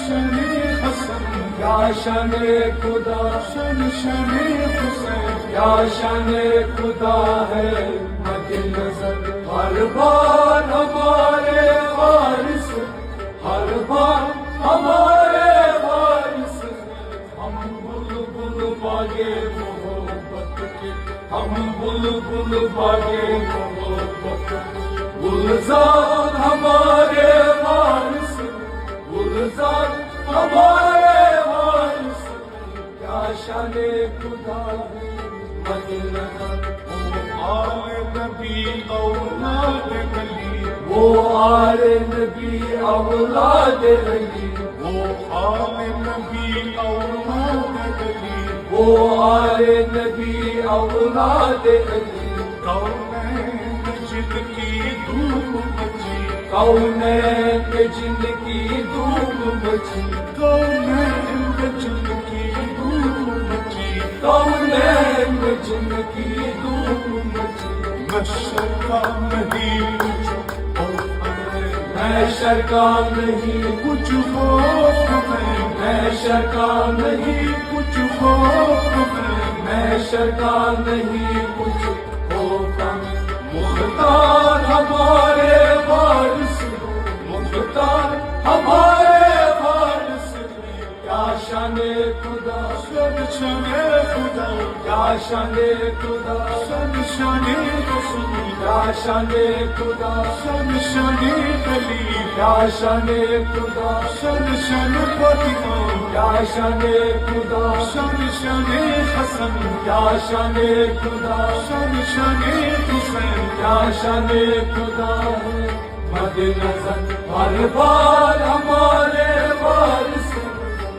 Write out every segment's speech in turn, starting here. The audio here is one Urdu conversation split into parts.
شان حسن کیا شان خدا، شان شان حسین کیا شان خدا ہے مد نظر، ہر بار ہمارے وارث، ہر بار ہمارے وارث، ہم بلبل باغے محبت کے، ہم بلبل باغے محبت کے، گلزار ہمارے وارث، گلزار ہمارے وارث، کیا شان خدا ہے مد نظر، آل نبی اولاد علی، وہ آل نبی اولاد علی، وہ آل نبی اولاد علی، وہ آل نبی اولاد علی، کونین جن کی دھوم مچی، کونین کے جن کی دھوم مچی، کونین جن کی دھوم مچی، کونین کے جن کی دھوم مچی، محشر کا نہیں کچھ خوف ہے، محشر کا نہیں کچھ خوف ہے، محشر کا نہیں کچھ خوف ہے، محشر کا نہیں کچھ خوف، مختار ہمارے وارث، مختار ہمارے وارث، کیا شان خدا، شان شان خدا، کیا شان خدا، شان شان رسول، کیا شان خدا، شان شان علی، کیا شان خدا، شان شان فاطمہ، کیا شان خدا، شان شان حسن، کیا شان خدا، شان شان حسین، کیا شان خدا ہے مد نظر، ہر بار ہمارے وارث،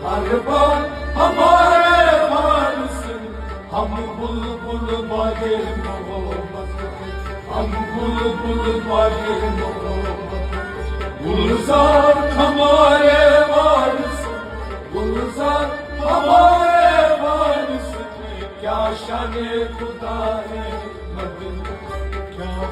ہر بار ہمارے وارث، ہم بلبل باغے محبت، ہم بلبل باغے محبت، گلزار ہمارے وارث، گلزار ہمارے وارث، کیا شان خدا ہے مد نظر، کیا